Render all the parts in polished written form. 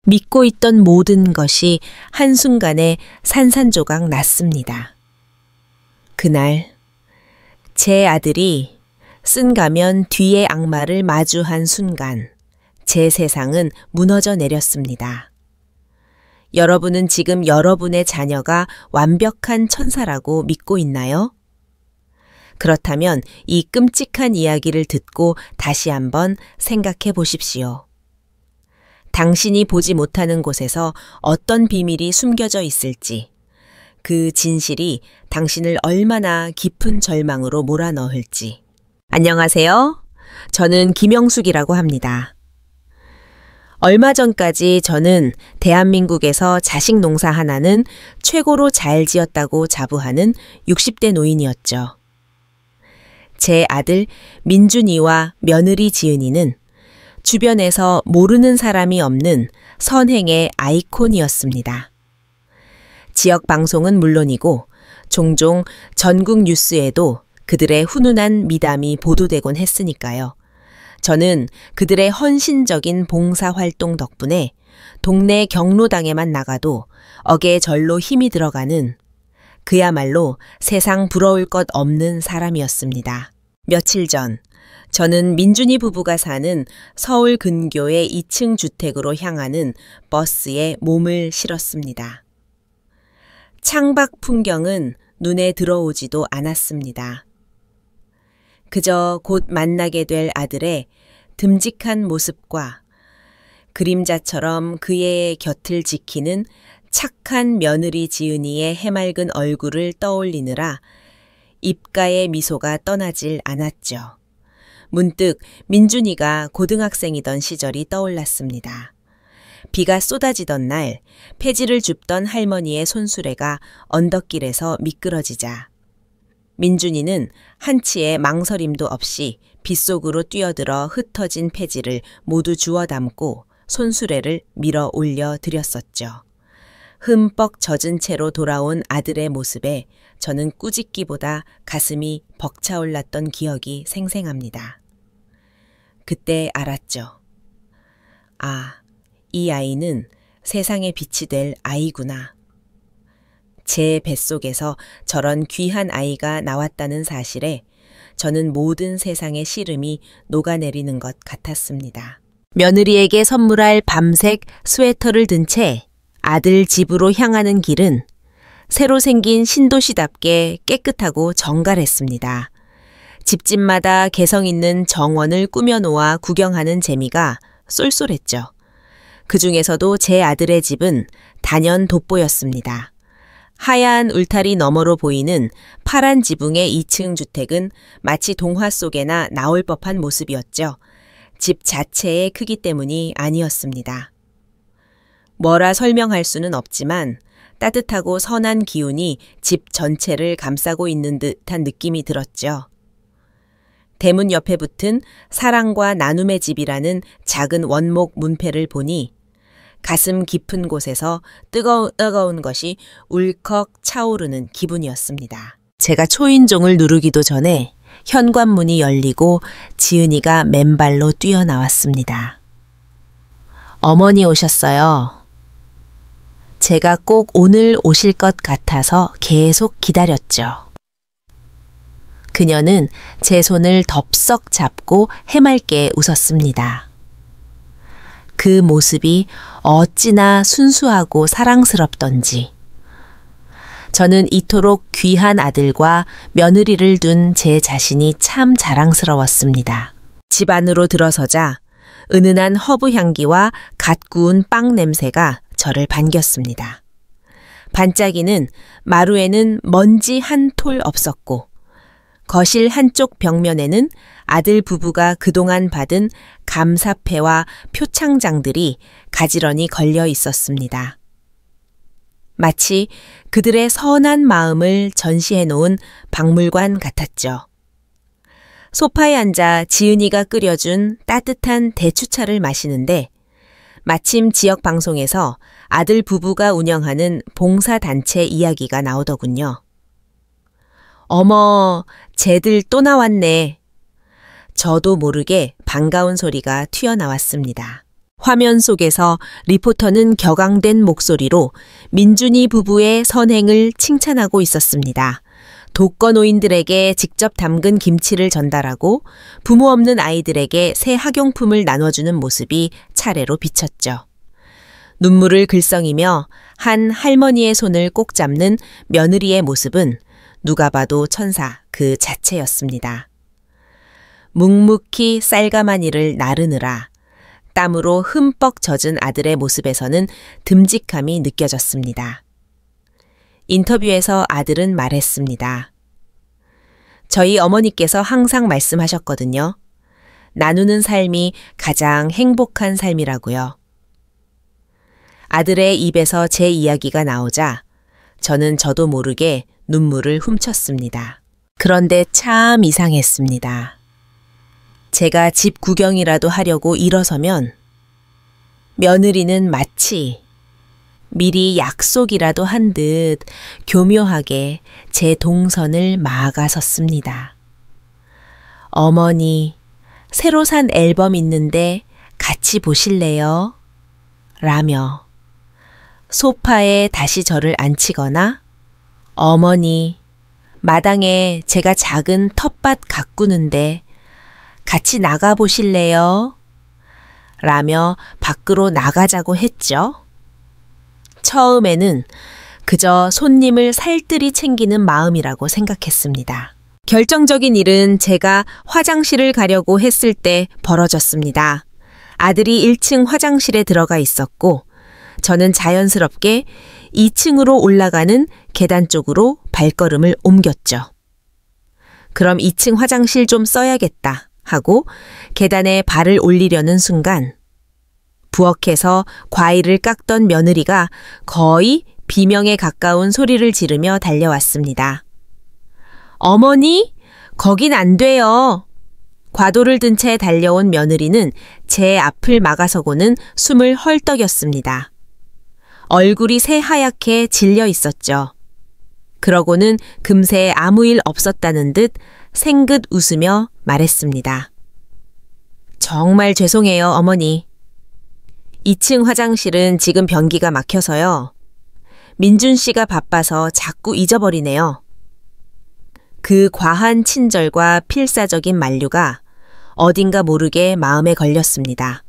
믿고 있던 모든 것이 한순간에 산산조각 났습니다. 그날 제 아들이 쓴 가면 뒤의 악마를 마주한 순간 제 세상은 무너져 내렸습니다. 여러분은 지금 여러분의 자녀가 완벽한 천사라고 믿고 있나요? 그렇다면 이 끔찍한 이야기를 듣고 다시 한번 생각해 보십시오. 당신이 보지 못하는 곳에서 어떤 비밀이 숨겨져 있을지, 그 진실이 당신을 얼마나 깊은 절망으로 몰아넣을지. 안녕하세요. 저는 김영숙이라고 합니다. 얼마 전까지 저는 대한민국에서 자식 농사 하나는 최고로 잘 지었다고 자부하는 60대 노인이었죠. 제 아들 민준이와 며느리 지은이는 주변에서 모르는 사람이 없는 선행의 아이콘이었습니다. 지역 방송은 물론이고 종종 전국 뉴스에도 그들의 훈훈한 미담이 보도되곤 했으니까요. 저는 그들의 헌신적인 봉사활동 덕분에 동네 경로당에만 나가도 어깨절로 힘이 들어가는 그야말로 세상 부러울 것 없는 사람이었습니다. 며칠 전 저는 민준이 부부가 사는 서울 근교의 2층 주택으로 향하는 버스에 몸을 실었습니다. 창밖 풍경은 눈에 들어오지도 않았습니다. 그저 곧 만나게 될 아들의 듬직한 모습과 그림자처럼 그의 곁을 지키는 착한 며느리 지은이의 해맑은 얼굴을 떠올리느라 입가의 미소가 떠나질 않았죠. 문득 민준이가 고등학생이던 시절이 떠올랐습니다. 비가 쏟아지던 날 폐지를 줍던 할머니의 손수레가 언덕길에서 미끄러지자 민준이는 한치의 망설임도 없이 빗속으로 뛰어들어 흩어진 폐지를 모두 주워 담고 손수레를 밀어 올려 드렸었죠. 흠뻑 젖은 채로 돌아온 아들의 모습에 저는 꾸짖기보다 가슴이 벅차올랐던 기억이 생생합니다. 그때 알았죠. 아, 이 아이는 세상의 빛이 될 아이구나. 제 뱃속에서 저런 귀한 아이가 나왔다는 사실에 저는 모든 세상의 시름이 녹아내리는 것 같았습니다. 며느리에게 선물할 밤색 스웨터를 든 채 아들 집으로 향하는 길은 새로 생긴 신도시답게 깨끗하고 정갈했습니다. 집집마다 개성 있는 정원을 꾸며놓아 구경하는 재미가 쏠쏠했죠. 그 중에서도 제 아들의 집은 단연 돋보였습니다. 하얀 울타리 너머로 보이는 파란 지붕의 2층 주택은 마치 동화 속에나 나올 법한 모습이었죠. 집 자체의 크기 때문이 아니었습니다. 뭐라 설명할 수는 없지만 따뜻하고 선한 기운이 집 전체를 감싸고 있는 듯한 느낌이 들었죠. 대문 옆에 붙은 사랑과 나눔의 집이라는 작은 원목 문패를 보니 가슴 깊은 곳에서 뜨거운 것이 울컥 차오르는 기분이었습니다. 제가 초인종을 누르기도 전에 현관문이 열리고 지은이가 맨발로 뛰어나왔습니다. 어머니 오셨어요. 제가 꼭 오늘 오실 것 같아서 계속 기다렸죠. 그녀는 제 손을 덥석 잡고 해맑게 웃었습니다. 그 모습이 어찌나 순수하고 사랑스럽던지. 저는 이토록 귀한 아들과 며느리를 둔 제 자신이 참 자랑스러웠습니다. 집 안으로 들어서자 은은한 허브 향기와 갓 구운 빵 냄새가 저를 반겼습니다. 반짝이는 마루에는 먼지 한 톨 없었고 거실 한쪽 벽면에는 아들 부부가 그동안 받은 감사패와 표창장들이 가지런히 걸려 있었습니다. 마치 그들의 선한 마음을 전시해 놓은 박물관 같았죠. 소파에 앉아 지은이가 끓여준 따뜻한 대추차를 마시는데 마침 지역 방송에서 아들 부부가 운영하는 봉사단체 이야기가 나오더군요. 어머, 쟤들 또 나왔네. 저도 모르게 반가운 소리가 튀어나왔습니다. 화면 속에서 리포터는 격앙된 목소리로 민준이 부부의 선행을 칭찬하고 있었습니다. 독거노인들에게 직접 담근 김치를 전달하고 부모 없는 아이들에게 새 학용품을 나눠주는 모습이 차례로 비쳤죠. 눈물을 글썽이며 한 할머니의 손을 꼭 잡는 며느리의 모습은 누가 봐도 천사 그 자체였습니다. 묵묵히 쌀가마니를 나르느라 땀으로 흠뻑 젖은 아들의 모습에서는 듬직함이 느껴졌습니다. 인터뷰에서 아들은 말했습니다. 저희 어머니께서 항상 말씀하셨거든요. 나누는 삶이 가장 행복한 삶이라고요. 아들의 입에서 제 이야기가 나오자 저는 저도 모르게 눈물을 훔쳤습니다. 그런데 참 이상했습니다. 제가 집 구경이라도 하려고 일어서면 며느리는 마치 미리 약속이라도 한 듯 교묘하게 제 동선을 막아섰습니다. 어머니, 새로 산 앨범 있는데 같이 보실래요? 라며 소파에 다시 저를 앉히거나 어머니, 마당에 제가 작은 텃밭 가꾸는데 같이 나가보실래요? 라며 밖으로 나가자고 했죠. 처음에는 그저 손님을 살뜰히 챙기는 마음이라고 생각했습니다. 결정적인 일은 제가 화장실을 가려고 했을 때 벌어졌습니다. 아들이 1층 화장실에 들어가 있었고 저는 자연스럽게 2층으로 올라가는 계단 쪽으로 발걸음을 옮겼죠. 그럼 2층 화장실 좀 써야겠다 하고 계단에 발을 올리려는 순간 부엌에서 과일을 깎던 며느리가 거의 비명에 가까운 소리를 지르며 달려왔습니다. 어머니, 거긴 안 돼요. 과도를 든 채 달려온 며느리는 제 앞을 막아서고는 숨을 헐떡였습니다. 얼굴이 새하얗게 질려 있었죠. 그러고는 금세 아무 일 없었다는 듯 생긋 웃으며 말했습니다. 정말 죄송해요, 어머니. 2층 화장실은 지금 변기가 막혀서요. 민준 씨가 바빠서 자꾸 잊어버리네요. 그 과한 친절과 필사적인 만류가 어딘가 모르게 마음에 걸렸습니다.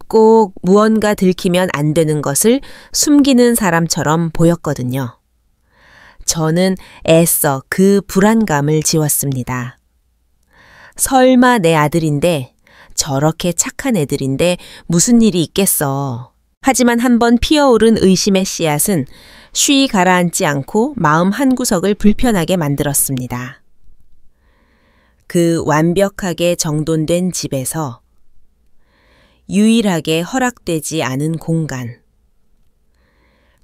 꼭 무언가 들키면 안 되는 것을 숨기는 사람처럼 보였거든요. 저는 애써 그 불안감을 지웠습니다. 설마 내 아들인데 저렇게 착한 애들인데 무슨 일이 있겠어. 하지만 한번 피어오른 의심의 씨앗은 쉬이 가라앉지 않고 마음 한구석을 불편하게 만들었습니다. 그 완벽하게 정돈된 집에서 유일하게 허락되지 않은 공간.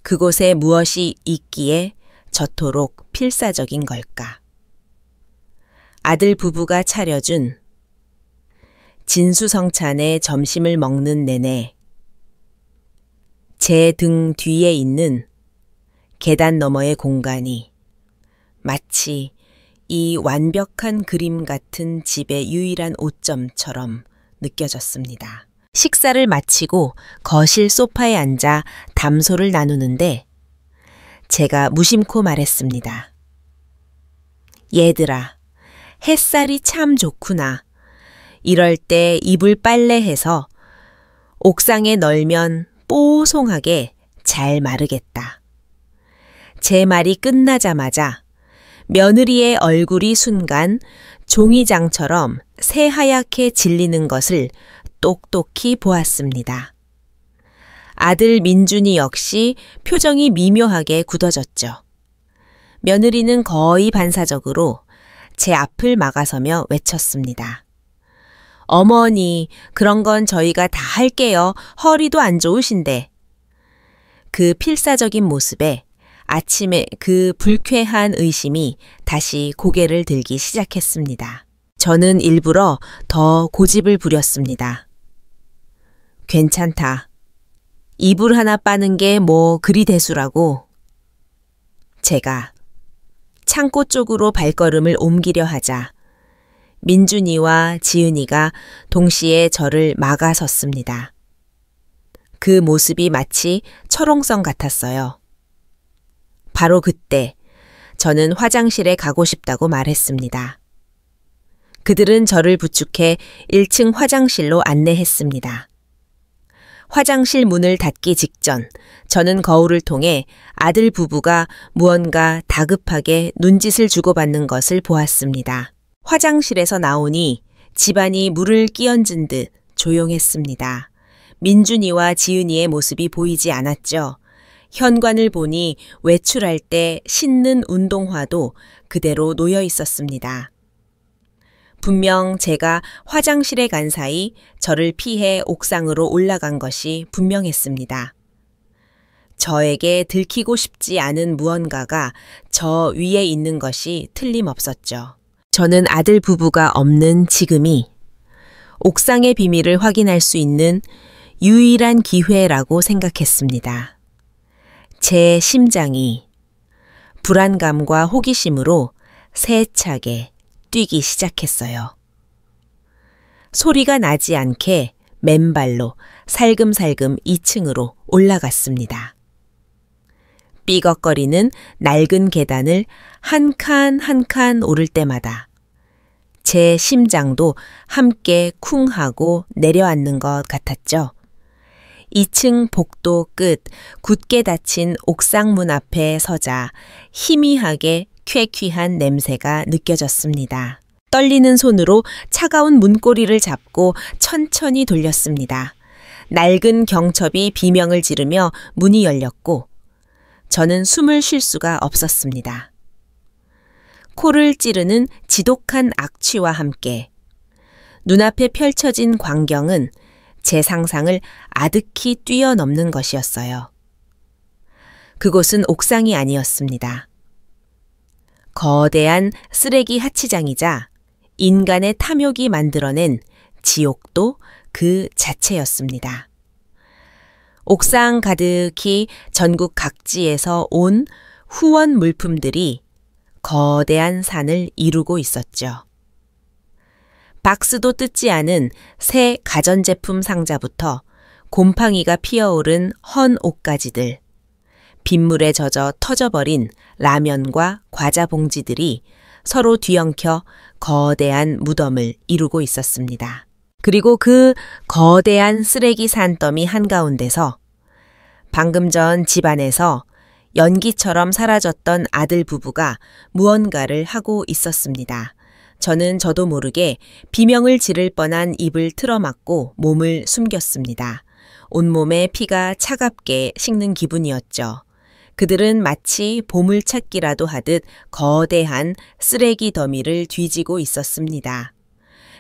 그곳에 무엇이 있기에 저토록 필사적인 걸까? 아들 부부가 차려준 진수성찬의 점심을 먹는 내내 제 등 뒤에 있는 계단 너머의 공간이 마치 이 완벽한 그림 같은 집의 유일한 오점처럼 느껴졌습니다. 식사를 마치고 거실 소파에 앉아 담소를 나누는데 제가 무심코 말했습니다. 얘들아, 햇살이 참 좋구나. 이럴 때 이불 빨래해서 옥상에 널면 뽀송하게 잘 마르겠다. 제 말이 끝나자마자 며느리의 얼굴이 순간 종이장처럼 새하얗게 질리는 것을 똑똑히 보았습니다. 아들 민준이 역시 표정이 미묘하게 굳어졌죠. 며느리는 거의 반사적으로 제 앞을 막아서며 외쳤습니다. 어머니, 그런 건 저희가 다 할게요. 허리도 안 좋으신데. 그 필사적인 모습에 아침에 그 불쾌한 의심이 다시 고개를 들기 시작했습니다. 저는 일부러 더 고집을 부렸습니다. 괜찮다. 이불 하나 빠는 게 뭐 그리 대수라고. 제가 창고 쪽으로 발걸음을 옮기려 하자 민준이와 지은이가 동시에 저를 막아섰습니다. 그 모습이 마치 철옹성 같았어요. 바로 그때 저는 화장실에 가고 싶다고 말했습니다. 그들은 저를 부축해 1층 화장실로 안내했습니다. 화장실 문을 닫기 직전 저는 거울을 통해 아들 부부가 무언가 다급하게 눈짓을 주고받는 것을 보았습니다. 화장실에서 나오니 집안이 물을 끼얹은 듯 조용했습니다. 민준이와 지은이의 모습이 보이지 않았죠. 현관을 보니 외출할 때 신는 운동화도 그대로 놓여 있었습니다. 분명 제가 화장실에 간 사이 저를 피해 옥상으로 올라간 것이 분명했습니다. 저에게 들키고 싶지 않은 무언가가 저 위에 있는 것이 틀림없었죠. 저는 아들 부부가 없는 지금이 옥상의 비밀을 확인할 수 있는 유일한 기회라고 생각했습니다. 제 심장이 불안감과 호기심으로 세차게 뛰기 시작했어요. 소리가 나지 않게 맨발로 살금살금 2층으로 올라갔습니다. 삐걱거리는 낡은 계단을 한 칸 한 칸 오를 때마다 제 심장도 함께 쿵 하고 내려앉는 것 같았죠. 2층 복도 끝 굳게 닫힌 옥상문 앞에 서자 희미하게 쾌쾌한 냄새가 느껴졌습니다. 떨리는 손으로 차가운 문고리를 잡고 천천히 돌렸습니다. 낡은 경첩이 비명을 지르며 문이 열렸고 저는 숨을 쉴 수가 없었습니다. 코를 찌르는 지독한 악취와 함께 눈앞에 펼쳐진 광경은 제 상상을 아득히 뛰어넘는 것이었어요. 그곳은 옥상이 아니었습니다. 거대한 쓰레기 하치장이자 인간의 탐욕이 만들어낸 지옥도 그 자체였습니다. 옥상 가득히 전국 각지에서 온 후원 물품들이 거대한 산을 이루고 있었죠. 박스도 뜯지 않은 새 가전제품 상자부터 곰팡이가 피어오른 헌 옷가지들, 빗물에 젖어 터져버린 라면과 과자 봉지들이 서로 뒤엉켜 거대한 무덤을 이루고 있었습니다. 그리고 그 거대한 쓰레기 산더미 한가운데서 방금 전 집안에서 연기처럼 사라졌던 아들 부부가 무언가를 하고 있었습니다. 저는 저도 모르게 비명을 지를 뻔한 입을 틀어막고 몸을 숨겼습니다. 온몸에 피가 차갑게 식는 기분이었죠. 그들은 마치 보물찾기라도 하듯 거대한 쓰레기 더미를 뒤지고 있었습니다.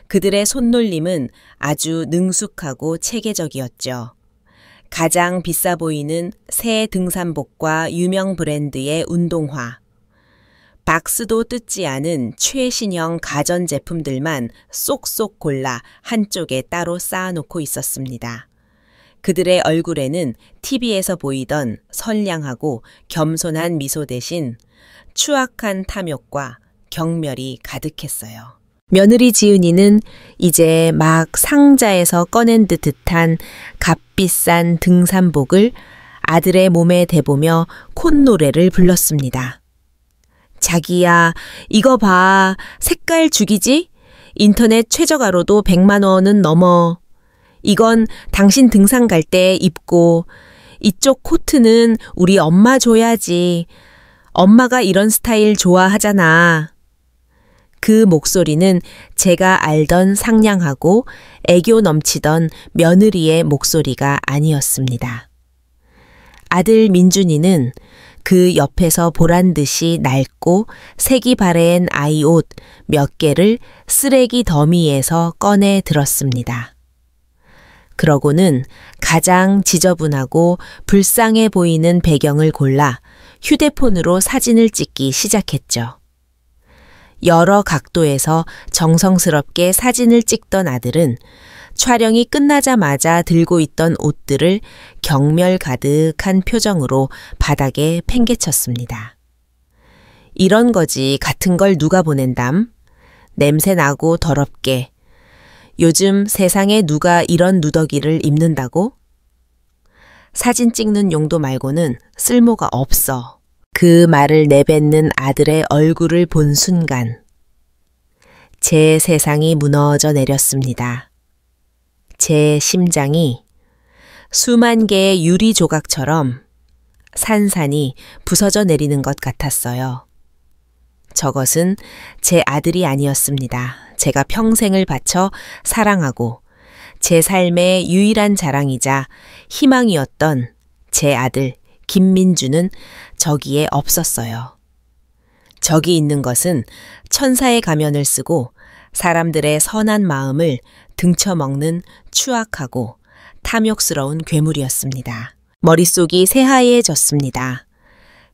그들의 손놀림은 아주 능숙하고 체계적이었죠. 가장 비싸 보이는 새 등산복과 유명 브랜드의 운동화, 박스도 뜯지 않은 최신형 가전제품들만 쏙쏙 골라 한쪽에 따로 쌓아놓고 있었습니다. 그들의 얼굴에는 TV에서 보이던 선량하고 겸손한 미소 대신 추악한 탐욕과 경멸이 가득했어요. 며느리 지은이는 이제 막 상자에서 꺼낸 듯한 값비싼 등산복을 아들의 몸에 대보며 콧노래를 불렀습니다. 자기야, 이거 봐. 색깔 죽이지? 인터넷 최저가로도 100만 원은 넘어. 이건 당신 등산 갈 때 입고 이쪽 코트는 우리 엄마 줘야지. 엄마가 이런 스타일 좋아하잖아. 그 목소리는 제가 알던 상냥하고 애교 넘치던 며느리의 목소리가 아니었습니다. 아들 민준이는 그 옆에서 보란 듯이 낡고 색이 바랜 아이 옷 몇 개를 쓰레기 더미에서 꺼내 들었습니다. 그러고는 가장 지저분하고 불쌍해 보이는 배경을 골라 휴대폰으로 사진을 찍기 시작했죠. 여러 각도에서 정성스럽게 사진을 찍던 아들은 촬영이 끝나자마자 들고 있던 옷들을 경멸 가득한 표정으로 바닥에 팽개쳤습니다. 이런 거지 같은 걸 누가 보낸담? 냄새나고 더럽게. 요즘 세상에 누가 이런 누더기를 입는다고? 사진 찍는 용도 말고는 쓸모가 없어. 그 말을 내뱉는 아들의 얼굴을 본 순간 제 세상이 무너져 내렸습니다. 제 심장이 수만 개의 유리 조각처럼 산산이 부서져 내리는 것 같았어요. 저것은 제 아들이 아니었습니다. 제가 평생을 바쳐 사랑하고 제 삶의 유일한 자랑이자 희망이었던 제 아들 김민주는 저기에 없었어요. 저기 있는 것은 천사의 가면을 쓰고 사람들의 선한 마음을 등쳐먹는 추악하고 탐욕스러운 괴물이었습니다. 머릿속이 새하얘졌습니다.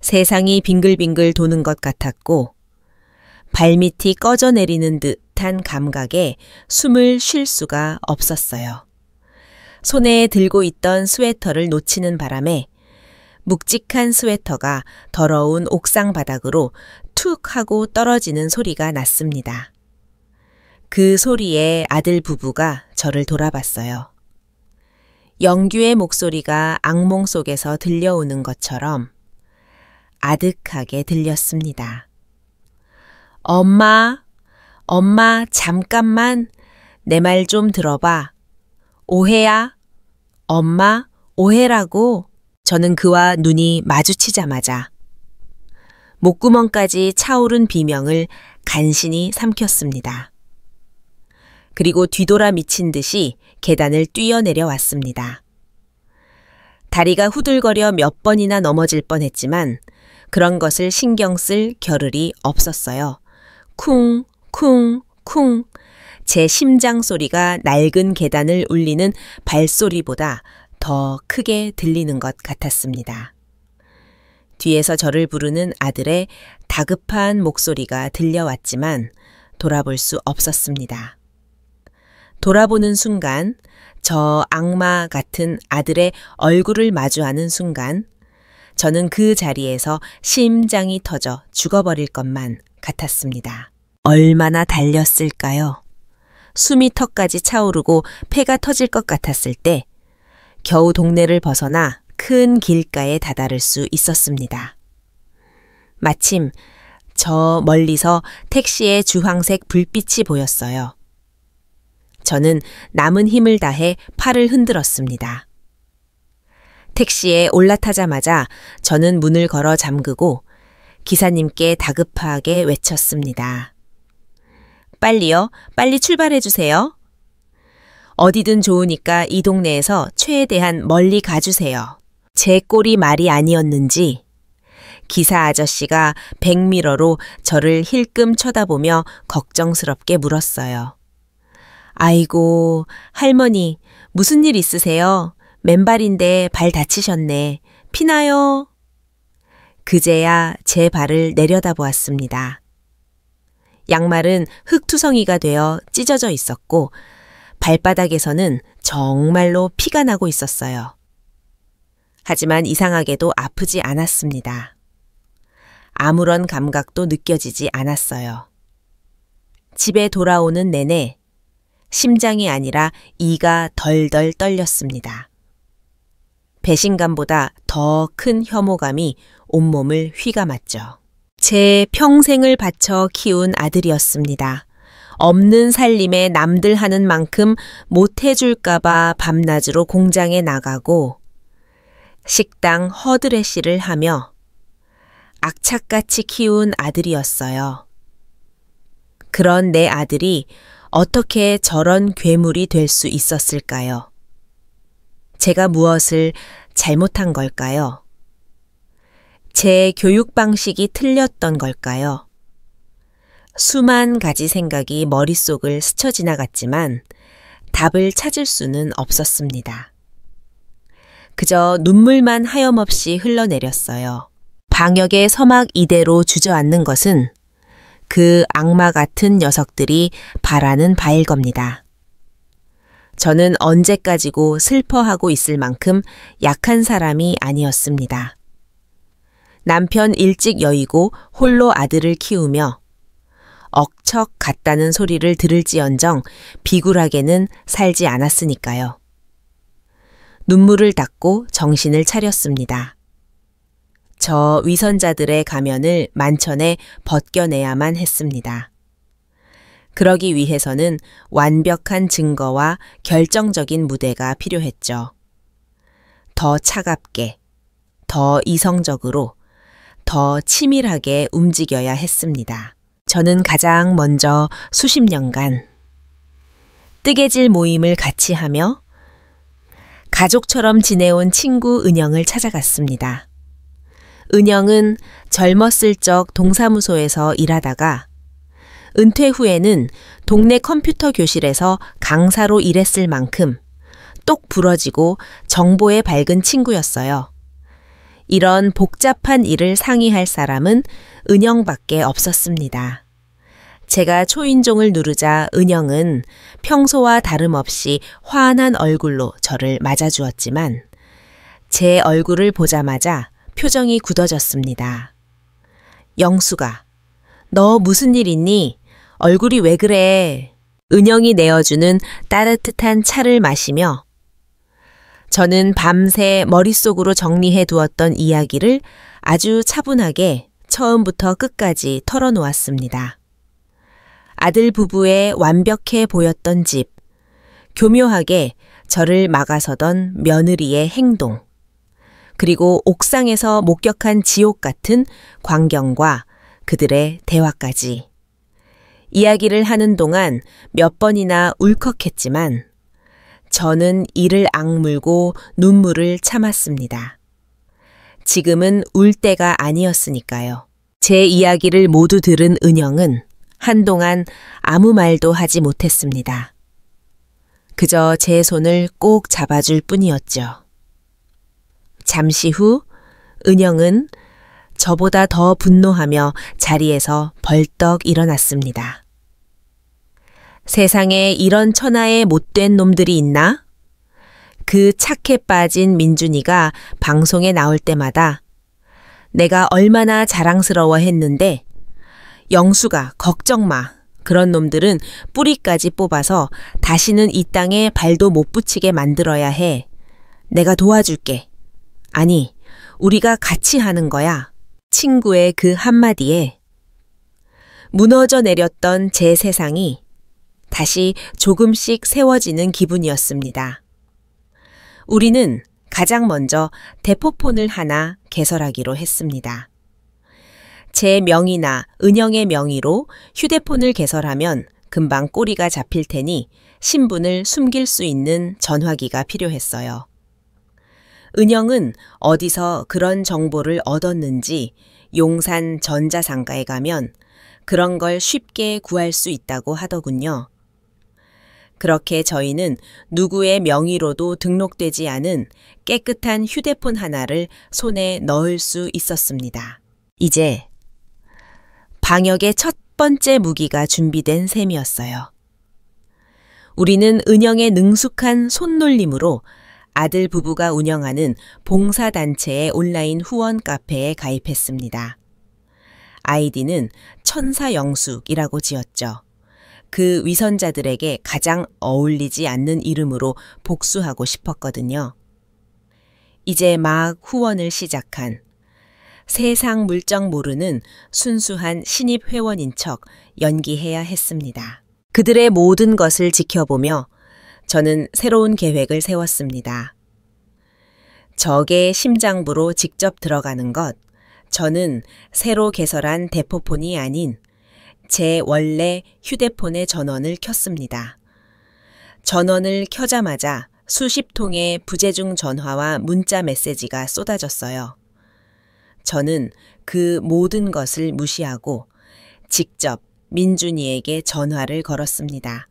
세상이 빙글빙글 도는 것 같았고 발밑이 꺼져 내리는 듯한 감각에 숨을 쉴 수가 없었어요. 손에 들고 있던 스웨터를 놓치는 바람에 묵직한 스웨터가 더러운 옥상 바닥으로 툭 하고 떨어지는 소리가 났습니다. 그 소리에 아들 부부가 저를 돌아봤어요. 영규의 목소리가 악몽 속에서 들려오는 것처럼 아득하게 들렸습니다. 엄마, 잠깐만 내 말 좀 들어봐. 오해야? 엄마, 오해라고. 저는 그와 눈이 마주치자마자 목구멍까지 차오른 비명을 간신히 삼켰습니다. 그리고 뒤돌아 미친 듯이 계단을 뛰어내려 왔습니다. 다리가 후들거려 몇 번이나 넘어질 뻔했지만 그런 것을 신경 쓸 겨를이 없었어요. 쿵, 쿵, 쿵. 제 심장 소리가 낡은 계단을 울리는 발소리보다 더 크게 들리는 것 같았습니다. 뒤에서 저를 부르는 아들의 다급한 목소리가 들려왔지만 돌아볼 수 없었습니다. 돌아보는 순간, 저 악마 같은 아들의 얼굴을 마주하는 순간, 저는 그 자리에서 심장이 터져 죽어버릴 것만 같았습니다. 얼마나 달렸을까요? 숨이 턱까지 차오르고 폐가 터질 것 같았을 때 겨우 동네를 벗어나 큰 길가에 다다를 수 있었습니다. 마침 저 멀리서 택시의 주황색 불빛이 보였어요. 저는 남은 힘을 다해 팔을 흔들었습니다. 택시에 올라타자마자 저는 문을 걸어 잠그고 기사님께 다급하게 외쳤습니다. 빨리요, 빨리 출발해 주세요. 어디든 좋으니까 이 동네에서 최대한 멀리 가주세요. 제 꼴이 말이 아니었는지 기사 아저씨가 백미러로 저를 힐끔 쳐다보며 걱정스럽게 물었어요. 아이고, 할머니, 무슨 일 있으세요? 맨발인데 발 다치셨네. 피나요? 그제야 제 발을 내려다보았습니다. 양말은 흙투성이가 되어 찢어져 있었고 발바닥에서는 정말로 피가 나고 있었어요. 하지만 이상하게도 아프지 않았습니다. 아무런 감각도 느껴지지 않았어요. 집에 돌아오는 내내 심장이 아니라 이가 덜덜 떨렸습니다. 배신감보다 더 큰 혐오감이 온몸을 휘감았죠. 제 평생을 바쳐 키운 아들이었습니다. 없는 살림에 남들 하는 만큼 못해줄까봐 밤낮으로 공장에 나가고 식당 허드레시를 하며 악착같이 키운 아들이었어요. 그런 내 아들이 어떻게 저런 괴물이 될 수 있었을까요? 제가 무엇을 잘못한 걸까요? 제 교육 방식이 틀렸던 걸까요? 수만 가지 생각이 머릿속을 스쳐 지나갔지만 답을 찾을 수는 없었습니다. 그저 눈물만 하염없이 흘러내렸어요. 방역의 서막 이대로 주저앉는 것은 그 악마 같은 녀석들이 바라는 바일 겁니다. 저는 언제까지고 슬퍼하고 있을 만큼 약한 사람이 아니었습니다. 남편 일찍 여의고 홀로 아들을 키우며 억척 같다는 소리를 들을지언정 비굴하게는 살지 않았으니까요. 눈물을 닦고 정신을 차렸습니다. 저 위선자들의 가면을 만천에 벗겨내야만 했습니다. 그러기 위해서는 완벽한 증거와 결정적인 무대가 필요했죠. 더 차갑게, 더 이성적으로, 더 치밀하게 움직여야 했습니다. 저는 가장 먼저 수십 년간 뜨개질 모임을 같이 하며 가족처럼 지내온 친구 은영을 찾아갔습니다. 은영은 젊었을 적 동사무소에서 일하다가 은퇴 후에는 동네 컴퓨터 교실에서 강사로 일했을 만큼 똑 부러지고 정보에 밝은 친구였어요. 이런 복잡한 일을 상의할 사람은 은영밖에 없었습니다. 제가 초인종을 누르자 은영은 평소와 다름없이 환한 얼굴로 저를 맞아주었지만 제 얼굴을 보자마자 표정이 굳어졌습니다. 영수가, 너 무슨 일 있니? 얼굴이 왜 그래? 은영이 내어주는 따뜻한 차를 마시며 저는 밤새 머릿속으로 정리해 두었던 이야기를 아주 차분하게 처음부터 끝까지 털어놓았습니다. 아들 부부의 완벽해 보였던 집, 교묘하게 저를 막아서던 며느리의 행동, 그리고 옥상에서 목격한 지옥 같은 광경과 그들의 대화까지. 이야기를 하는 동안 몇 번이나 울컥했지만 저는 이를 악물고 눈물을 참았습니다. 지금은 울 때가 아니었으니까요. 제 이야기를 모두 들은 은영은 한동안 아무 말도 하지 못했습니다. 그저 제 손을 꼭 잡아줄 뿐이었죠. 잠시 후 은영은 저보다 더 분노하며 자리에서 벌떡 일어났습니다. 세상에 이런 천하의 못된 놈들이 있나? 그 착해 빠진 민준이가 방송에 나올 때마다 내가 얼마나 자랑스러워했는데 영수가 걱정 마. 그런 놈들은 뿌리까지 뽑아서 다시는 이 땅에 발도 못 붙이게 만들어야 해. 내가 도와줄게. 아니, 우리가 같이 하는 거야. 친구의 그 한마디에 무너져 내렸던 제 세상이 다시 조금씩 세워지는 기분이었습니다. 우리는 가장 먼저 대포폰을 하나 개설하기로 했습니다. 제 명의나 은영의 명의로 휴대폰을 개설하면 금방 꼬리가 잡힐 테니 신분을 숨길 수 있는 전화기가 필요했어요. 은영은 어디서 그런 정보를 얻었는지 용산 전자상가에 가면 그런 걸 쉽게 구할 수 있다고 하더군요. 그렇게 저희는 누구의 명의로도 등록되지 않은 깨끗한 휴대폰 하나를 손에 넣을 수 있었습니다. 이제 방역의 첫 번째 무기가 준비된 셈이었어요. 우리는 은영의 능숙한 손놀림으로 아들 부부가 운영하는 봉사단체의 온라인 후원 카페에 가입했습니다. 아이디는 천사영숙이라고 지었죠. 그 위선자들에게 가장 어울리지 않는 이름으로 복수하고 싶었거든요. 이제 막 후원을 시작한 세상 물정 모르는 순수한 신입 회원인 척 연기해야 했습니다. 그들의 모든 것을 지켜보며 저는 새로운 계획을 세웠습니다. 적의 심장부로 직접 들어가는 것, 저는 새로 개설한 대포폰이 아닌 제 원래 휴대폰의 전원을 켰습니다. 전원을 켜자마자 수십 통의 부재중 전화와 문자 메시지가 쏟아졌어요. 저는 그 모든 것을 무시하고 직접 민준이에게 전화를 걸었습니다.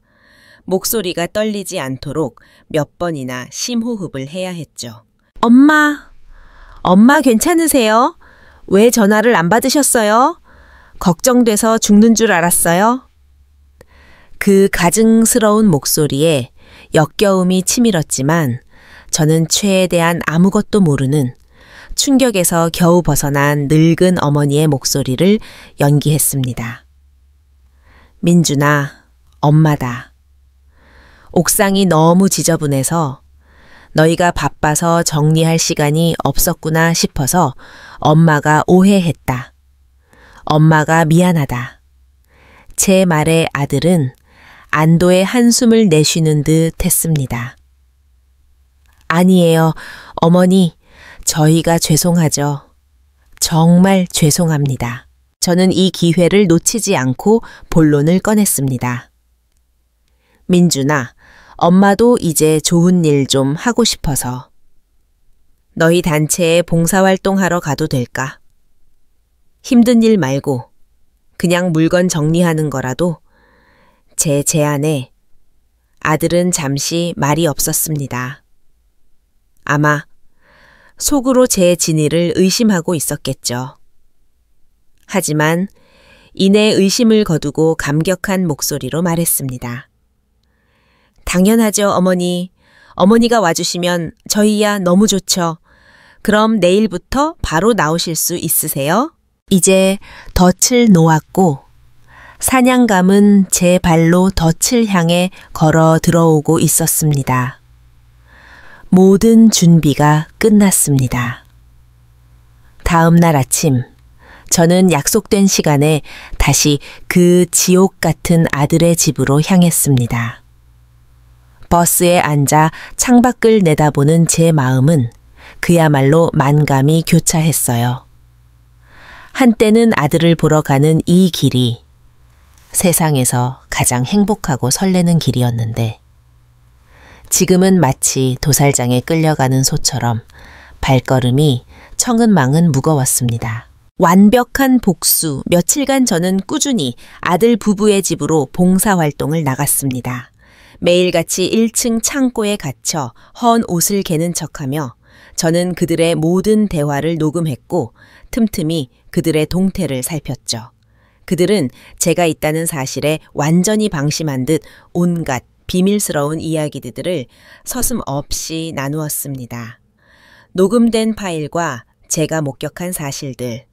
목소리가 떨리지 않도록 몇 번이나 심호흡을 해야 했죠. 엄마 괜찮으세요? 왜 전화를 안 받으셨어요? 걱정돼서 죽는 줄 알았어요? 그 가증스러운 목소리에 역겨움이 치밀었지만 저는 최대한 아무것도 모르는 충격에서 겨우 벗어난 늙은 어머니의 목소리를 연기했습니다. 민준아, 엄마다. 옥상이 너무 지저분해서 너희가 바빠서 정리할 시간이 없었구나 싶어서 엄마가 오해했다. 엄마가 미안하다. 제 말에 아들은 안도의 한숨을 내쉬는 듯 했습니다. 아니에요, 어머니. 저희가 죄송하죠. 정말 죄송합니다. 저는 이 기회를 놓치지 않고 본론을 꺼냈습니다. 민준아, 엄마도 이제 좋은 일 좀 하고 싶어서. 너희 단체에 봉사활동하러 가도 될까? 힘든 일 말고 그냥 물건 정리하는 거라도. 제 제안에 아들은 잠시 말이 없었습니다. 아마 속으로 제 진위를 의심하고 있었겠죠. 하지만 이내 의심을 거두고 감격한 목소리로 말했습니다. 당연하죠, 어머니. 어머니가 와주시면 저희야 너무 좋죠. 그럼 내일부터 바로 나오실 수 있으세요? 이제 덫을 놓았고 사냥감은 제 발로 덫을 향해 걸어 들어오고 있었습니다. 모든 준비가 끝났습니다. 다음 날 아침, 저는 약속된 시간에 다시 그 지옥 같은 아들의 집으로 향했습니다. 버스에 앉아 창밖을 내다보는 제 마음은 그야말로 만감이 교차했어요. 한때는 아들을 보러 가는 이 길이 세상에서 가장 행복하고 설레는 길이었는데 지금은 마치 도살장에 끌려가는 소처럼 발걸음이 천근만근 무거웠습니다. 완벽한 복수, 며칠간 저는 꾸준히 아들 부부의 집으로 봉사활동을 나갔습니다. 매일같이 1층 창고에 갇혀 헌 옷을 개는 척하며 저는 그들의 모든 대화를 녹음했고 틈틈이 그들의 동태를 살폈죠. 그들은 제가 있다는 사실에 완전히 방심한 듯 온갖 비밀스러운 이야기들을 서슴없이 나누었습니다. 녹음된 파일과 제가 목격한 사실들,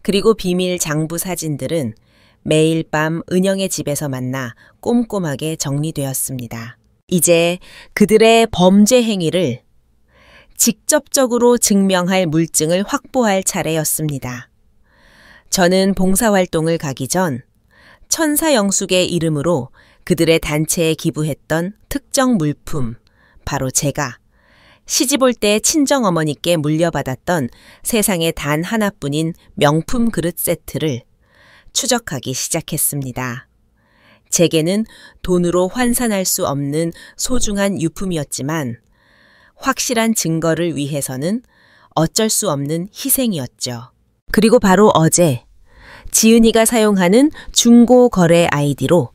그리고 비밀 장부 사진들은 매일 밤 은영의 집에서 만나 꼼꼼하게 정리되었습니다. 이제 그들의 범죄 행위를 직접적으로 증명할 물증을 확보할 차례였습니다. 저는 봉사활동을 가기 전 천사영숙의 이름으로 그들의 단체에 기부했던 특정 물품, 바로 제가 시집 올 때 친정어머니께 물려받았던 세상에 단 하나뿐인 명품 그릇 세트를 추적하기 시작했습니다. 제게는 돈으로 환산할 수 없는 소중한 유품이었지만 확실한 증거를 위해서는 어쩔 수 없는 희생이었죠. 그리고 바로 어제 지은이가 사용하는 중고 거래 아이디로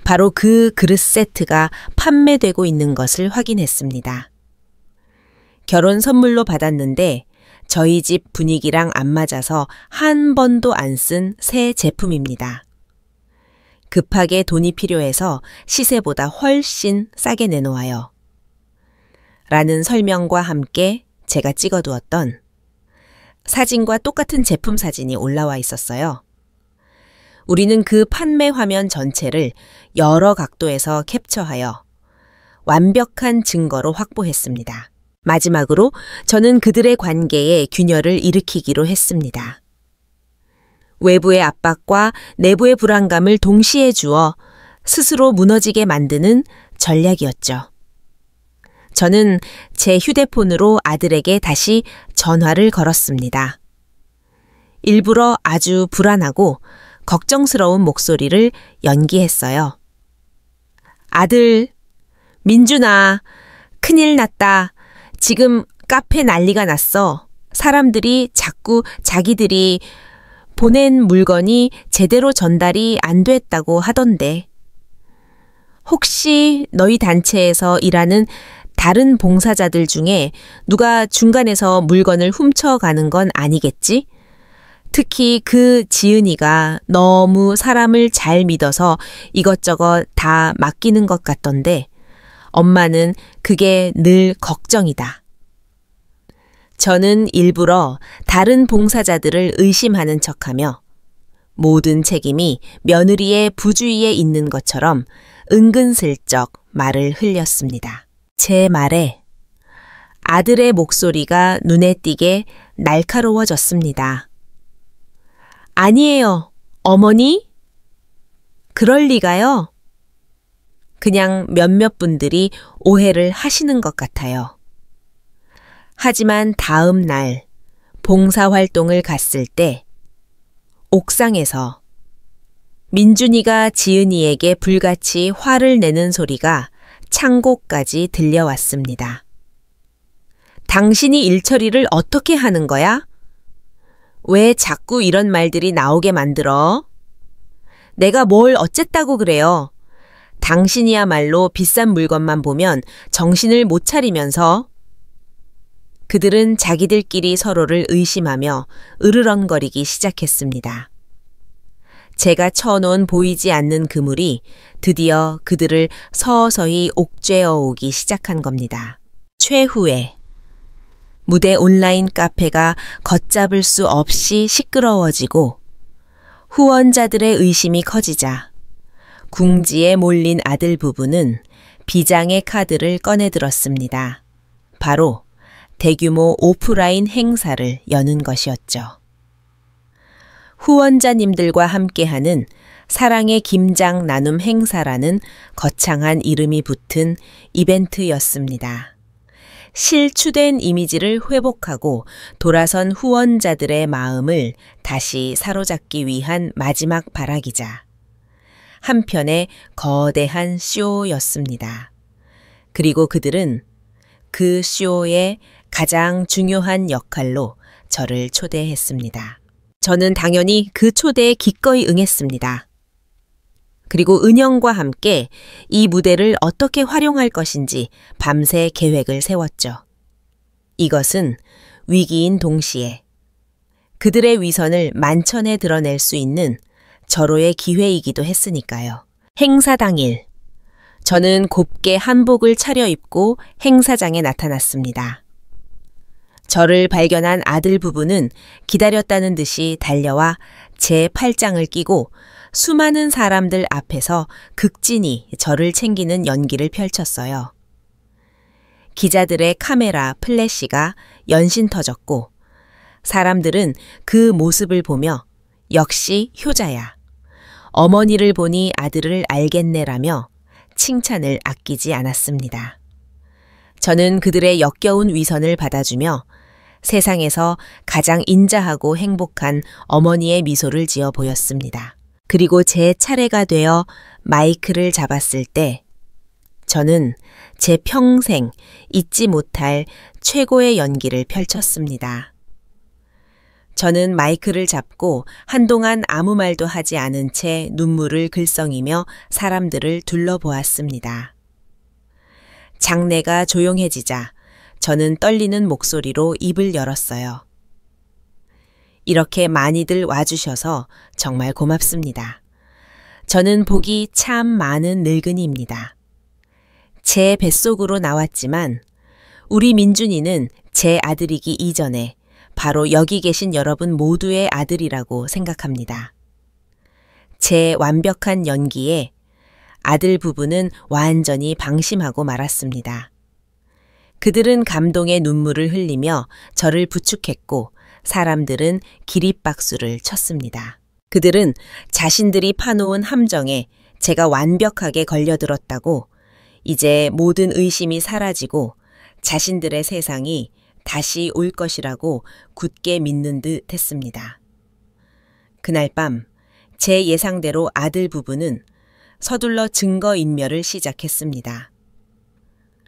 바로 그 그릇 세트가 판매되고 있는 것을 확인했습니다. 결혼 선물로 받았는데 저희 집 분위기랑 안 맞아서 한 번도 안 쓴 새 제품입니다. 급하게 돈이 필요해서 시세보다 훨씬 싸게 내놓아요. 라는 설명과 함께 제가 찍어두었던 사진과 똑같은 제품 사진이 올라와 있었어요. 우리는 그 판매 화면 전체를 여러 각도에서 캡처하여 완벽한 증거로 확보했습니다. 마지막으로 저는 그들의 관계에 균열을 일으키기로 했습니다. 외부의 압박과 내부의 불안감을 동시에 주어 스스로 무너지게 만드는 전략이었죠. 저는 제 휴대폰으로 아들에게 다시 전화를 걸었습니다. 일부러 아주 불안하고 걱정스러운 목소리를 연기했어요. 아들, 민준아, 큰일 났다. 지금 카페 난리가 났어. 사람들이 자꾸 자기들이 보낸 물건이 제대로 전달이 안 됐다고 하던데. 혹시 너희 단체에서 일하는 다른 봉사자들 중에 누가 중간에서 물건을 훔쳐가는 건 아니겠지? 특히 그 지은이가 너무 사람을 잘 믿어서 이것저것 다 맡기는 것 같던데 엄마는 그게 늘 걱정이다. 저는 일부러 다른 봉사자들을 의심하는 척하며 모든 책임이 며느리의 부주의에 있는 것처럼 은근슬쩍 말을 흘렸습니다. 제 말에 아들의 목소리가 눈에 띄게 날카로워졌습니다. 아니에요, 어머니? 그럴 리가요? 그냥 몇몇 분들이 오해를 하시는 것 같아요. 하지만 다음 날 봉사활동을 갔을 때 옥상에서 민준이가 지은이에게 불같이 화를 내는 소리가 창고까지 들려왔습니다. 당신이 일처리를 어떻게 하는 거야? 왜 자꾸 이런 말들이 나오게 만들어? 내가 뭘 어쨌다고 그래요? 당신이야말로 비싼 물건만 보면 정신을 못 차리면서. 그들은 자기들끼리 서로를 의심하며 으르렁거리기 시작했습니다. 제가 쳐놓은 보이지 않는 그물이 드디어 그들을 서서히 옥죄어 오기 시작한 겁니다. 최후에 무대 온라인 카페가 걷잡을 수 없이 시끄러워지고 후원자들의 의심이 커지자 궁지에 몰린 아들 부부는 비장의 카드를 꺼내들었습니다. 바로 대규모 오프라인 행사를 여는 것이었죠. 후원자님들과 함께하는 사랑의 김장 나눔 행사라는 거창한 이름이 붙은 이벤트였습니다. 실추된 이미지를 회복하고 돌아선 후원자들의 마음을 다시 사로잡기 위한 마지막 발악이자 한편의 거대한 쇼였습니다. 그리고 그들은 그 쇼의 가장 중요한 역할로 저를 초대했습니다. 저는 당연히 그 초대에 기꺼이 응했습니다. 그리고 은영과 함께 이 무대를 어떻게 활용할 것인지 밤새 계획을 세웠죠. 이것은 위기인 동시에 그들의 위선을 만천에 드러낼 수 있는 절호의 기회이기도 했으니까요. 행사 당일, 저는 곱게 한복을 차려입고 행사장에 나타났습니다. 저를 발견한 아들 부부는 기다렸다는 듯이 달려와 제 팔짱을 끼고 수많은 사람들 앞에서 극진히 저를 챙기는 연기를 펼쳤어요. 기자들의 카메라 플래시가 연신 터졌고 사람들은 그 모습을 보며 역시 효자야. 어머니를 보니 아들을 알겠네라며 칭찬을 아끼지 않았습니다. 저는 그들의 역겨운 위선을 받아주며 세상에서 가장 인자하고 행복한 어머니의 미소를 지어 보였습니다. 그리고 제 차례가 되어 마이크를 잡았을 때 저는 제 평생 잊지 못할 최고의 연기를 펼쳤습니다. 저는 마이크를 잡고 한동안 아무 말도 하지 않은 채 눈물을 글썽이며 사람들을 둘러보았습니다. 장내가 조용해지자 저는 떨리는 목소리로 입을 열었어요. 이렇게 많이들 와주셔서 정말 고맙습니다. 저는 복이 참 많은 늙은이입니다. 제 뱃속으로 나왔지만 우리 민준이는 제 아들이기 이전에 바로 여기 계신 여러분 모두의 아들이라고 생각합니다. 제 완벽한 연기에 아들 부부는 완전히 방심하고 말았습니다. 그들은 감동의 눈물을 흘리며 저를 부축했고 사람들은 기립박수를 쳤습니다. 그들은 자신들이 파놓은 함정에 제가 완벽하게 걸려들었다고 이제 모든 의심이 사라지고 자신들의 세상이 다시 올 것이라고 굳게 믿는 듯 했습니다. 그날 밤 제 예상대로 아들 부부는 서둘러 증거인멸을 시작했습니다.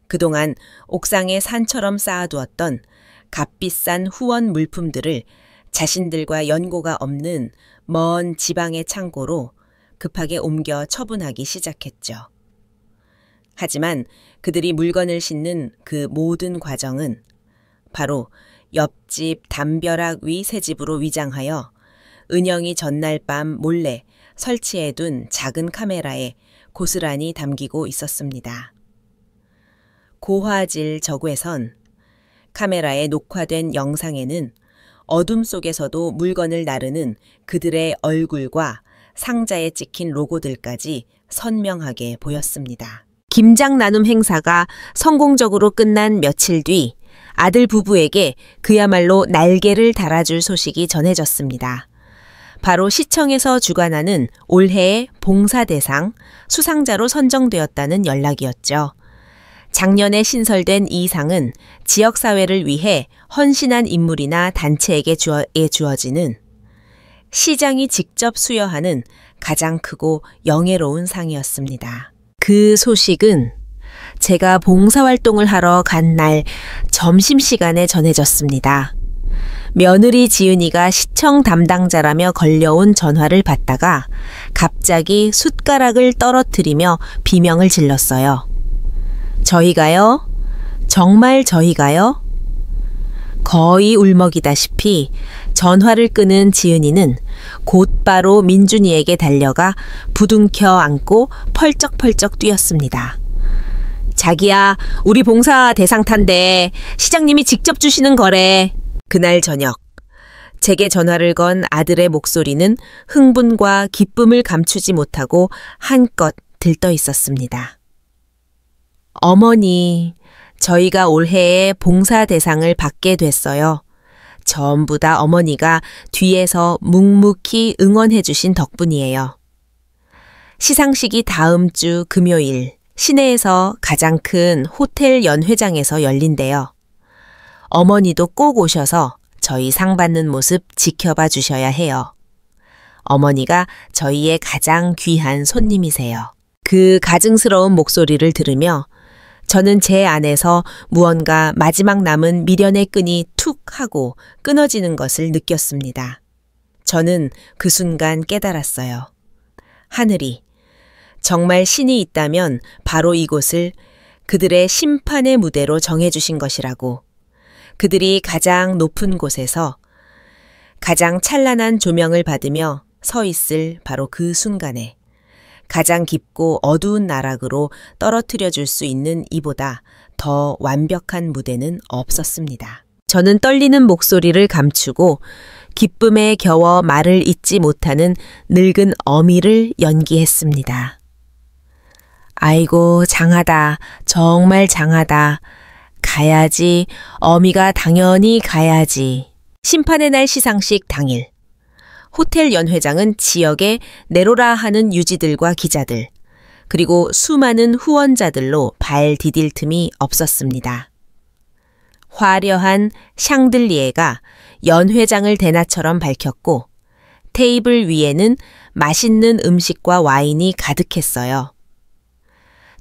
그동안 옥상에 산처럼 쌓아두었던 값비싼 후원 물품들을 자신들과 연고가 없는 먼 지방의 창고로 급하게 옮겨 처분하기 시작했죠. 하지만 그들이 물건을 싣는 그 모든 과정은 바로 옆집 담벼락 위 새 집으로 위장하여 은영이 전날 밤 몰래 설치해둔 작은 카메라에 고스란히 담기고 있었습니다. 고화질 저괴선 카메라에 녹화된 영상에는 어둠 속에서도 물건을 나르는 그들의 얼굴과 상자에 찍힌 로고들까지 선명하게 보였습니다. 김장 나눔 행사가 성공적으로 끝난 며칠 뒤 아들 부부에게 그야말로 날개를 달아줄 소식이 전해졌습니다. 바로 시청에서 주관하는 올해의 봉사대상 수상자로 선정되었다는 연락이었죠. 작년에 신설된 이 상은 지역사회를 위해 헌신한 인물이나 단체에게 주어지는 시장이 직접 수여하는 가장 크고 영예로운 상이었습니다. 그 소식은 제가 봉사활동을 하러 간 날 점심시간에 전해졌습니다. 며느리 지은이가 시청 담당자라며 걸려온 전화를 받다가 갑자기 숟가락을 떨어뜨리며 비명을 질렀어요. 저희가요? 정말 저희가요? 거의 울먹이다시피 전화를 끄는 지은이는 곧바로 민준이에게 달려가 부둥켜 안고 펄쩍펄쩍 뛰었습니다. 자기야, 우리 봉사 대상탄데 시장님이 직접 주시는 거래. 그날 저녁, 제게 전화를 건 아들의 목소리는 흥분과 기쁨을 감추지 못하고 한껏 들떠 있었습니다. 어머니, 저희가 올해의 봉사 대상을 받게 됐어요. 전부 다 어머니가 뒤에서 묵묵히 응원해 주신 덕분이에요. 시상식이 다음 주 금요일 시내에서 가장 큰 호텔 연회장에서 열린대요. 어머니도 꼭 오셔서 저희 상 받는 모습 지켜봐 주셔야 해요. 어머니가 저희의 가장 귀한 손님이세요. 그 가증스러운 목소리를 들으며 저는 제 안에서 무언가 마지막 남은 미련의 끈이 툭 하고 끊어지는 것을 느꼈습니다. 저는 그 순간 깨달았어요. 하늘이 정말 신이 있다면 바로 이곳을 그들의 심판의 무대로 정해주신 것이라고. 그들이 가장 높은 곳에서 가장 찬란한 조명을 받으며 서 있을 바로 그 순간에 가장 깊고 어두운 나락으로 떨어뜨려 줄 수 있는 이보다 더 완벽한 무대는 없었습니다. 저는 떨리는 목소리를 감추고 기쁨에 겨워 말을 잇지 못하는 늙은 어미를 연기했습니다. 아이고, 장하다. 정말 장하다. 가야지. 어미가 당연히 가야지. 심판의 날 시상식 당일. 호텔 연회장은 지역에 내로라 하는 유지들과 기자들, 그리고 수많은 후원자들로 발 디딜 틈이 없었습니다. 화려한 샹들리에가 연회장을 대낮처럼 밝혔고 테이블 위에는 맛있는 음식과 와인이 가득했어요.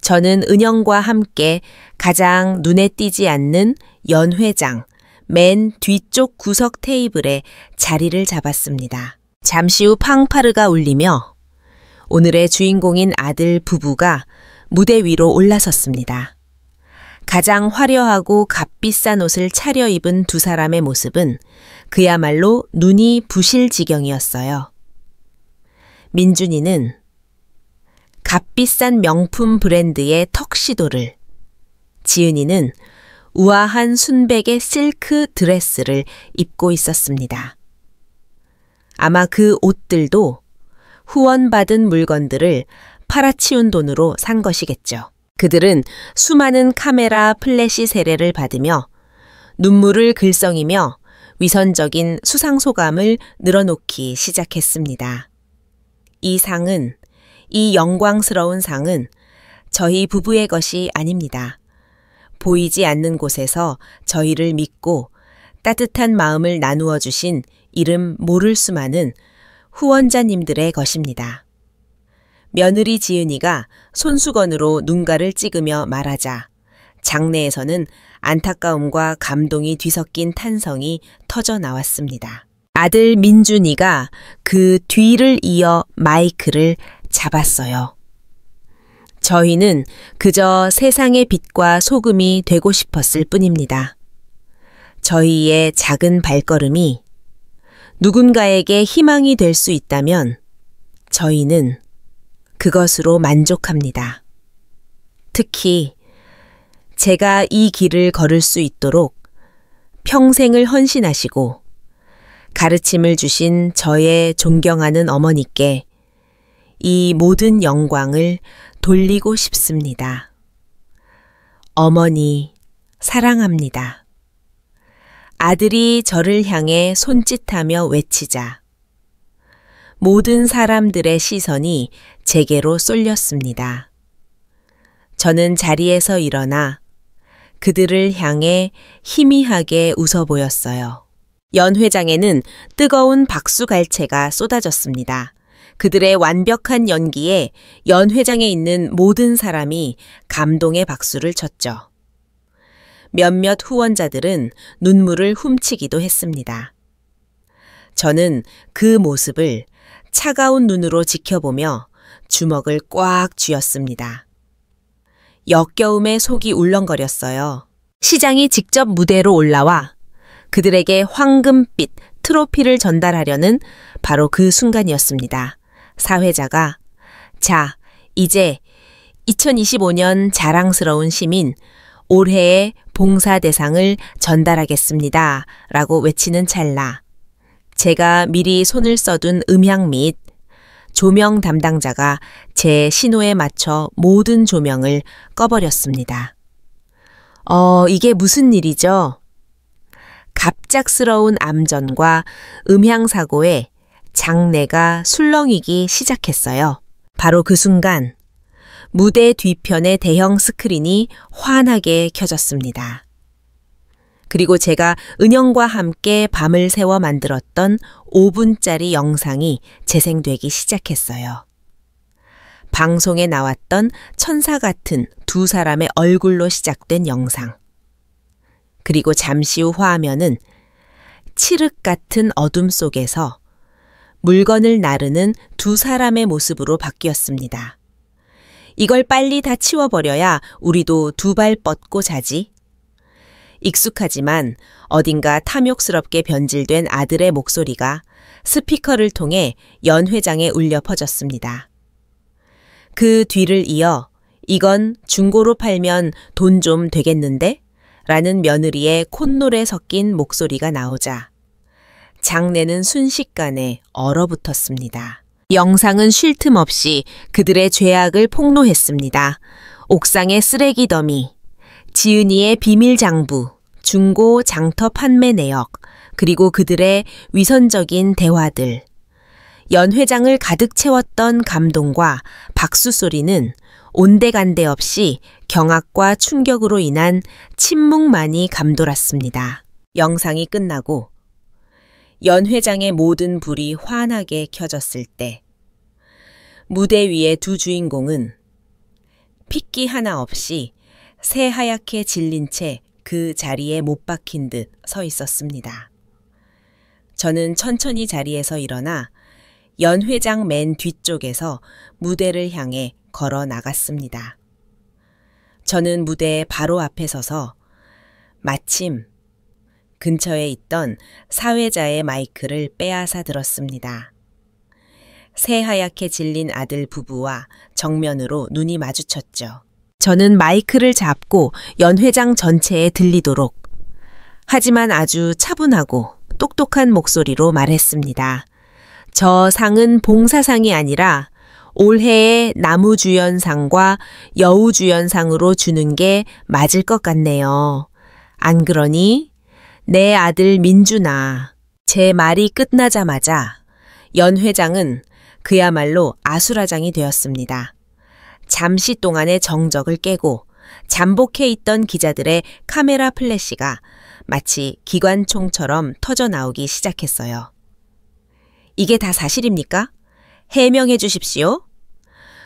저는 은영과 함께 가장 눈에 띄지 않는 연회장 맨 뒤쪽 구석 테이블에 자리를 잡았습니다. 잠시 후 팡파르가 울리며 오늘의 주인공인 아들 부부가 무대 위로 올라섰습니다. 가장 화려하고 값비싼 옷을 차려입은 두 사람의 모습은 그야말로 눈이 부실 지경이었어요. 민준이는 값비싼 명품 브랜드의 턱시도를, 지은이는 우아한 순백의 실크 드레스를 입고 있었습니다. 아마 그 옷들도 후원받은 물건들을 팔아치운 돈으로 산 것이겠죠. 그들은 수많은 카메라 플래시 세례를 받으며 눈물을 글썽이며 위선적인 수상소감을 늘어놓기 시작했습니다. 이 영광스러운 상은 저희 부부의 것이 아닙니다. 보이지 않는 곳에서 저희를 믿고 따뜻한 마음을 나누어 주신 이름 모를 수많은 후원자님들의 것입니다. 며느리 지은이가 손수건으로 눈가를 찍으며 말하자 장내에서는 안타까움과 감동이 뒤섞인 탄성이 터져 나왔습니다. 아들 민준이가 그 뒤를 이어 마이크를 잡았어요. 저희는 그저 세상의 빛과 소금이 되고 싶었을 뿐입니다. 저희의 작은 발걸음이 누군가에게 희망이 될 수 있다면 저희는 그것으로 만족합니다. 특히 제가 이 길을 걸을 수 있도록 평생을 헌신하시고 가르침을 주신 저의 존경하는 어머니께 이 모든 영광을 돌리고 싶습니다. 어머니, 사랑합니다. 아들이 저를 향해 손짓하며 외치자 모든 사람들의 시선이 제게로 쏠렸습니다. 저는 자리에서 일어나 그들을 향해 희미하게 웃어 보였어요. 연회장에는 뜨거운 박수갈채가 쏟아졌습니다. 그들의 완벽한 연기에 연회장에 있는 모든 사람이 감동의 박수를 쳤죠. 몇몇 후원자들은 눈물을 훔치기도 했습니다. 저는 그 모습을 차가운 눈으로 지켜보며 주먹을 꽉 쥐었습니다. 역겨움에 속이 울렁거렸어요. 시장이 직접 무대로 올라와 그들에게 황금빛 트로피를 전달하려는 바로 그 순간이었습니다. 사회자가 자, 이제 2025년 자랑스러운 시민 올해의 봉사대상을 전달하겠습니다. 라고 외치는 찰나 제가 미리 손을 써둔 음향 및 조명 담당자가 제 신호에 맞춰 모든 조명을 꺼버렸습니다. 이게 무슨 일이죠? 갑작스러운 암전과 음향사고에 장내가 술렁이기 시작했어요. 바로 그 순간 무대 뒤편의 대형 스크린이 환하게 켜졌습니다. 그리고 제가 은영과 함께 밤을 새워 만들었던 5분짜리 영상이 재생되기 시작했어요. 방송에 나왔던 천사 같은 두 사람의 얼굴로 시작된 영상. 그리고 잠시 후 화면은 칠흑 같은 어둠 속에서 물건을 나르는 두 사람의 모습으로 바뀌었습니다. 이걸 빨리 다 치워버려야 우리도 두 발 뻗고 자지. 익숙하지만 어딘가 탐욕스럽게 변질된 아들의 목소리가 스피커를 통해 연회장에 울려 퍼졌습니다. 그 뒤를 이어 이건 중고로 팔면 돈 좀 되겠는데? 라는 며느리의 콧노래 섞인 목소리가 나오자 장내는 순식간에 얼어붙었습니다. 영상은 쉴 틈 없이 그들의 죄악을 폭로했습니다. 옥상의 쓰레기 더미, 지은이의 비밀 장부, 중고 장터 판매 내역, 그리고 그들의 위선적인 대화들. 연회장을 가득 채웠던 감동과 박수 소리는 온데간데 없이 경악과 충격으로 인한 침묵만이 감돌았습니다. 영상이 끝나고 연회장의 모든 불이 환하게 켜졌을 때 무대 위의 두 주인공은 핏기 하나 없이 새하얗게 질린 채 그 자리에 못 박힌 듯 서 있었습니다. 저는 천천히 자리에서 일어나 연회장 맨 뒤쪽에서 무대를 향해 걸어 나갔습니다. 저는 무대 바로 앞에 서서 마침 근처에 있던 사회자의 마이크를 빼앗아 들었습니다. 새하얗게 질린 아들 부부와 정면으로 눈이 마주쳤죠. 저는 마이크를 잡고 연회장 전체에 들리도록 하지만 아주 차분하고 똑똑한 목소리로 말했습니다. 저 상은 봉사상이 아니라 올해의 나무주연상과 여우주연상으로 주는 게 맞을 것 같네요. 안 그러니? 내 아들 민준아. 제 말이 끝나자마자 연 회장은 그야말로 아수라장이 되었습니다. 잠시 동안의 정적을 깨고 잠복해 있던 기자들의 카메라 플래시가 마치 기관총처럼 터져 나오기 시작했어요. 이게 다 사실입니까? 해명해 주십시오.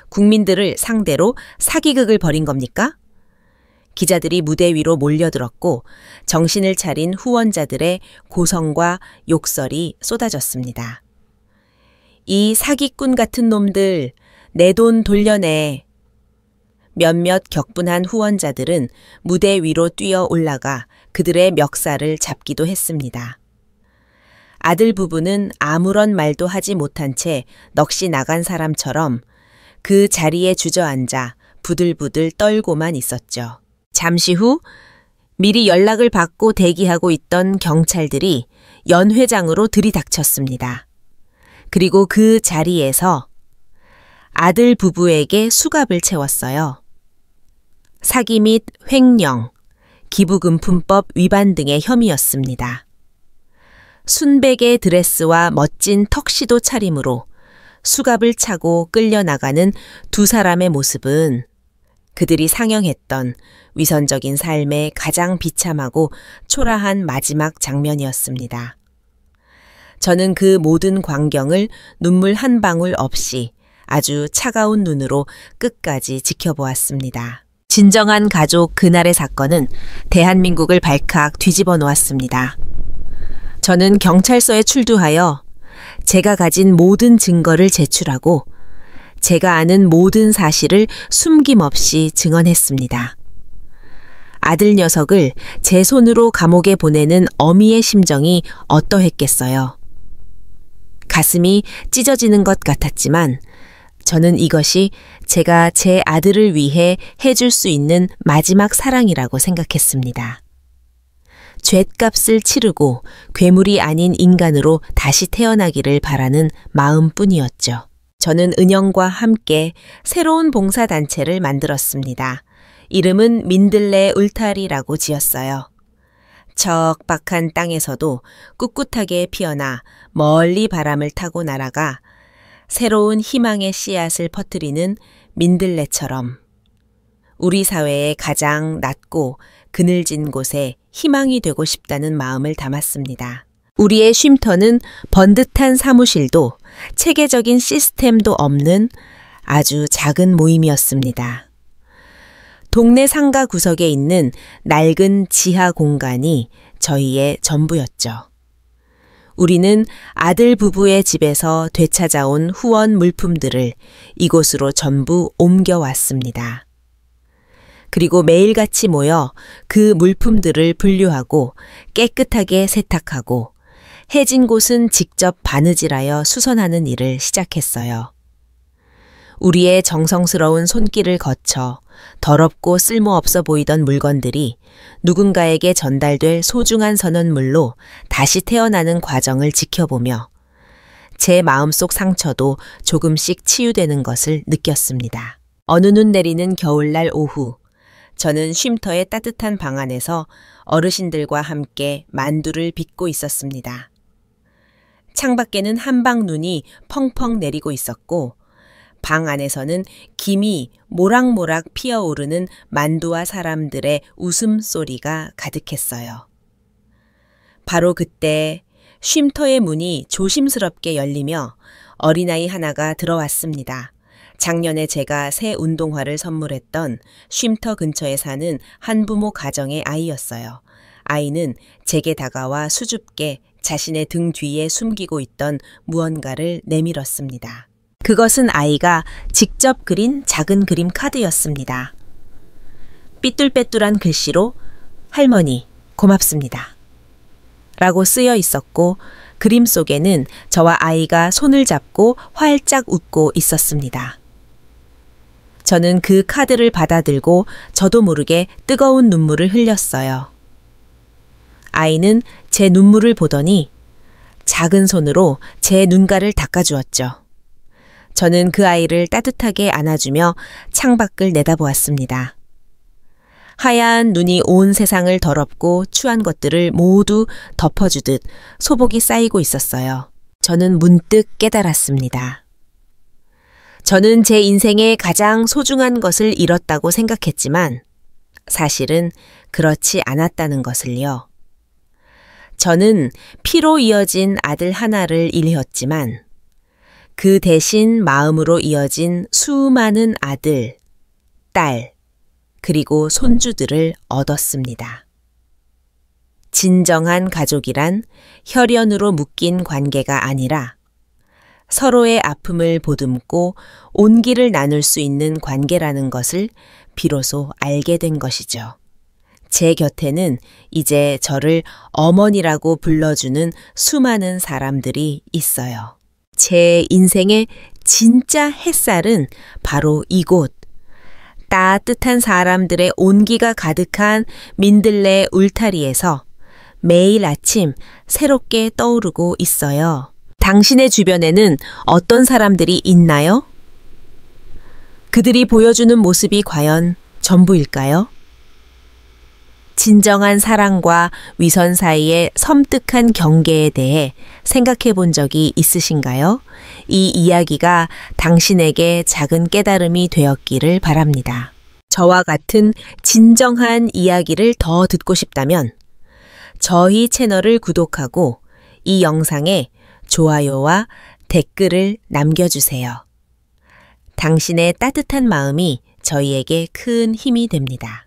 국민들을 상대로 사기극을 벌인 겁니까? 기자들이 무대 위로 몰려들었고 정신을 차린 후원자들의 고성과 욕설이 쏟아졌습니다. 이 사기꾼 같은 놈들, 내 돈 돌려내. 몇몇 격분한 후원자들은 무대 위로 뛰어 올라가 그들의 멱살을 잡기도 했습니다. 아들 부부는 아무런 말도 하지 못한 채 넋이 나간 사람처럼 그 자리에 주저앉아 부들부들 떨고만 있었죠. 잠시 후 미리 연락을 받고 대기하고 있던 경찰들이 연 회장으로 들이닥쳤습니다. 그리고 그 자리에서 아들 부부에게 수갑을 채웠어요. 사기 및 횡령, 기부금품법 위반 등의 혐의였습니다. 순백의 드레스와 멋진 턱시도 차림으로 수갑을 차고 끌려나가는 두 사람의 모습은 그들이 상영했던 위선적인 삶의 가장 비참하고 초라한 마지막 장면이었습니다. 저는 그 모든 광경을 눈물 한 방울 없이 아주 차가운 눈으로 끝까지 지켜보았습니다. 진정한 가족 그날의 사건은 대한민국을 발칵 뒤집어 놓았습니다. 저는 경찰서에 출두하여 제가 가진 모든 증거를 제출하고 제가 아는 모든 사실을 숨김없이 증언했습니다. 아들 녀석을 제 손으로 감옥에 보내는 어미의 심정이 어떠했겠어요. 가슴이 찢어지는 것 같았지만 저는 이것이 제가 제 아들을 위해 해줄 수 있는 마지막 사랑이라고 생각했습니다. 죗값을 치르고 괴물이 아닌 인간으로 다시 태어나기를 바라는 마음뿐이었죠. 저는 은영과 함께 새로운 봉사단체를 만들었습니다. 이름은 민들레 울타리라고 지었어요. 척박한 땅에서도 꿋꿋하게 피어나 멀리 바람을 타고 날아가 새로운 희망의 씨앗을 퍼뜨리는 민들레처럼 우리 사회의 가장 낮고 그늘진 곳에 희망이 되고 싶다는 마음을 담았습니다. 우리의 쉼터는 번듯한 사무실도 체계적인 시스템도 없는 아주 작은 모임이었습니다. 동네 상가 구석에 있는 낡은 지하 공간이 저희의 전부였죠. 우리는 아들 부부의 집에서 되찾아온 후원 물품들을 이곳으로 전부 옮겨왔습니다. 그리고 매일같이 모여 그 물품들을 분류하고 깨끗하게 세탁하고 해진 곳은 직접 바느질하여 수선하는 일을 시작했어요. 우리의 정성스러운 손길을 거쳐 더럽고 쓸모없어 보이던 물건들이 누군가에게 전달될 소중한 선원물로 다시 태어나는 과정을 지켜보며 제 마음속 상처도 조금씩 치유되는 것을 느꼈습니다. 어느 눈 내리는 겨울날 오후, 저는 쉼터의 따뜻한 방 안에서 어르신들과 함께 만두를 빚고 있었습니다. 창밖에는 한방 눈이 펑펑 내리고 있었고 방 안에서는 김이 모락모락 피어오르는 만두와 사람들의 웃음소리가 가득했어요. 바로 그때 쉼터의 문이 조심스럽게 열리며 어린아이 하나가 들어왔습니다. 작년에 제가 새 운동화를 선물했던 쉼터 근처에 사는 한부모 가정의 아이였어요. 아이는 제게 다가와 수줍게 자신의 등 뒤에 숨기고 있던 무언가를 내밀었습니다. 그것은 아이가 직접 그린 작은 그림 카드였습니다. 삐뚤빼뚤한 글씨로 할머니 고맙습니다 라고 쓰여 있었고 그림 속에는 저와 아이가 손을 잡고 활짝 웃고 있었습니다. 저는 그 카드를 받아들고 저도 모르게 뜨거운 눈물을 흘렸어요. 아이는 제 눈물을 보더니 작은 손으로 제 눈가를 닦아주었죠. 저는 그 아이를 따뜻하게 안아주며 창밖을 내다보았습니다. 하얀 눈이 온 세상을 더럽고 추한 것들을 모두 덮어주듯 소복이 쌓이고 있었어요. 저는 문득 깨달았습니다. 저는 제 인생의 가장 소중한 것을 잃었다고 생각했지만 사실은 그렇지 않았다는 것을요. 저는 피로 이어진 아들 하나를 잃었지만 그 대신 마음으로 이어진 수많은 아들, 딸, 그리고 손주들을 얻었습니다. 진정한 가족이란 혈연으로 묶인 관계가 아니라 서로의 아픔을 보듬고 온기를 나눌 수 있는 관계라는 것을 비로소 알게 된 것이죠. 제 곁에는 이제 저를 어머니라고 불러주는 수많은 사람들이 있어요. 제 인생의 진짜 햇살은 바로 이곳, 따뜻한 사람들의 온기가 가득한 민들레 울타리에서 매일 아침 새롭게 떠오르고 있어요. 당신의 주변에는 어떤 사람들이 있나요? 그들이 보여주는 모습이 과연 전부일까요? 진정한 사랑과 위선 사이의 섬뜩한 경계에 대해 생각해 본 적이 있으신가요? 이 이야기가 당신에게 작은 깨달음이 되었기를 바랍니다. 저와 같은 진정한 이야기를 더 듣고 싶다면 저희 채널을 구독하고 이 영상에 좋아요와 댓글을 남겨주세요. 당신의 따뜻한 마음이 저희에게 큰 힘이 됩니다.